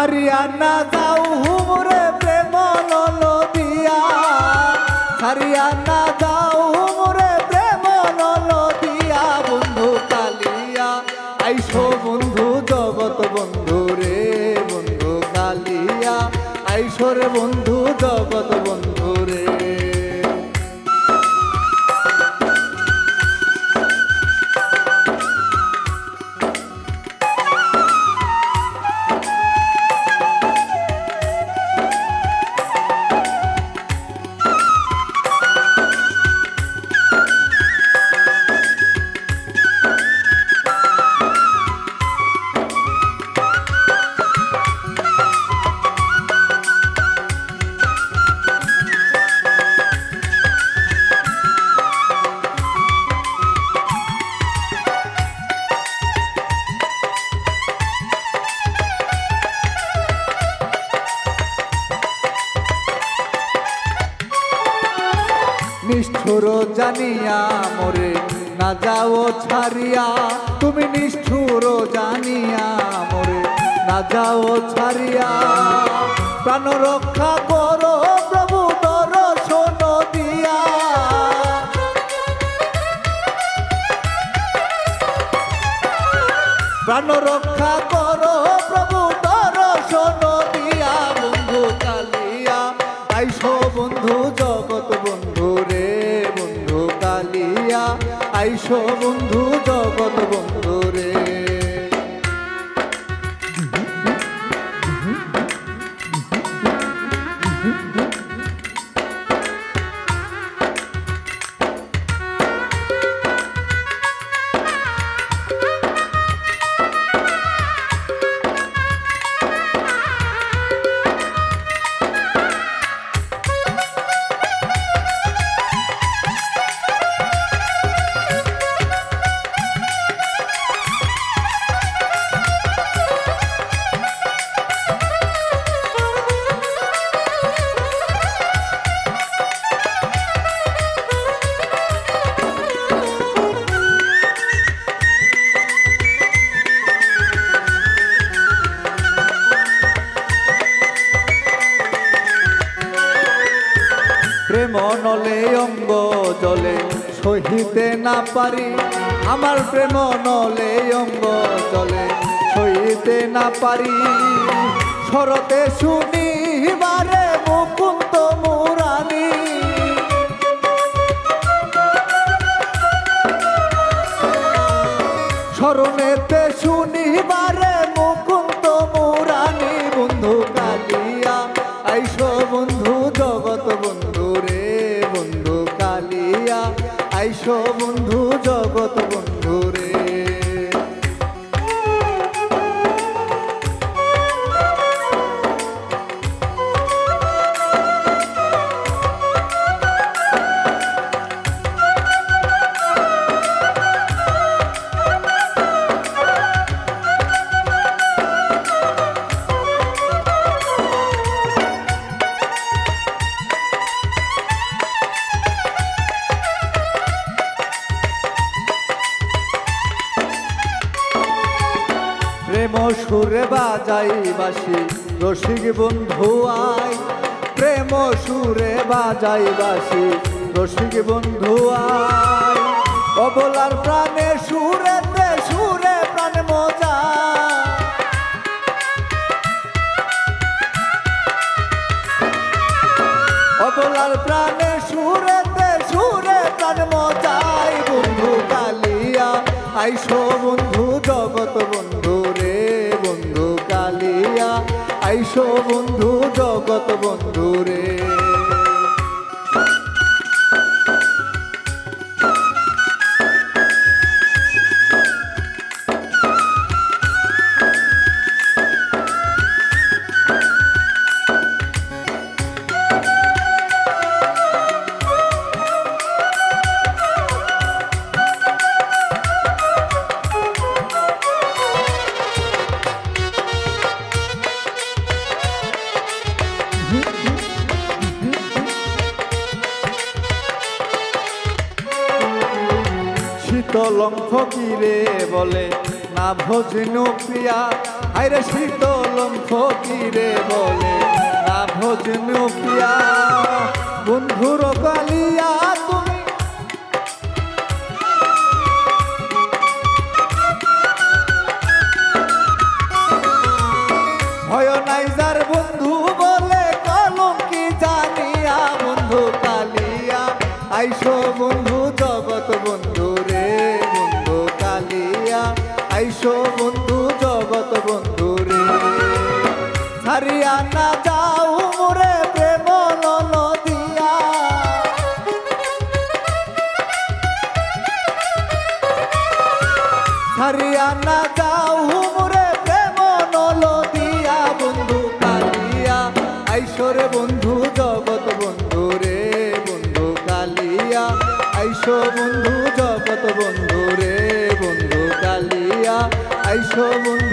ছাড়িয়া না যাও মোরে প্রেম নদিয়া, ছাড়িয়া না যাও মোরে প্রেম নদিয়া। বন্ধু কালিয়া আইসো বন্ধু জগৎ বন্ধু রে, বন্ধু কালিয়া আইসো রে বন্ধু জগৎ বন্ধু রে। নিষ্ঠুর জানিয়া মোরে না যাও ছাড়িয়া, তুমি নিষ্ঠুর জানিয়া মোরে না যাও ছাড়িয়া। প্রাণ রক্ষা করো প্রভু দর্শন দিয়া, প্রাণ রক্ষা করো প্রভু দর্শন দিয়া। বন্ধু কালিয়া আইসো বন্ধু জগৎ বন্ধু রে, বন্ধু কালিয়া আইসো বন্ধু জগৎ বন্ধু রে। প্রেম নলে অঙ্গ জলে সহিতে না পারি, আমার প্রেম নলে অঙ্গ জলে সহিতে না পারি। শরতে শুনিবারে মুকুন্দ মুরানি, স্মরণেতে শুনিবারে মুকুন্দ মুরানি। বন্ধু কালিয়া আইসো বন্ধু জগৎ বন্ধু রে, বন্ধু কালিয়া আইসো বন্ধু জগৎ বন্ধু রে। প্রেম সুরে বাজাই বাসি রসিক বন্ধু আয়, প্রেম সুরে বাজাই বাসি রসিক বন্ধু আয়। অবলার প্রাণে সুরেতে সুরে প্রাণ মজা, অবলার প্রাণে সুরেতে সুরে প্রাণ মজাই। বন্ধু কালিয়া আইসো বন্ধু জগৎ বন্ধু রে, বন্ধু কালিয়া আইসো বন্ধু জগৎ বন্ধু রে। শীতলং ফকিরে বলে না ভজনু প্রিয়া আরে শীতলম ফকিরে বলে না ভজনু প্রিয়া বন্ধুর কালিয়া তুমি ভয় নাই যার বন্ধু বলে কলম কি জানিয়া বন্ধু কালিয়া আইসো বন্ধু জগৎ বন্ধু রে বন্ধু কালিয়া আইসো বন্ধু জগৎ বন্ধু রে ছাড়িয়া না যাও মোরে প্রেম নদিয়া ছাড়িয়া না যাও মোরে প্রেম নদিয়া বন্ধু কালিয়া আইসো রে বন্ধু জগৎ বন্ধু রে বন্ধু কালিয়া আইসো বন্ধু জগৎ বন্ধু রে বন্ধু কালিয়া আইসো বন্ধু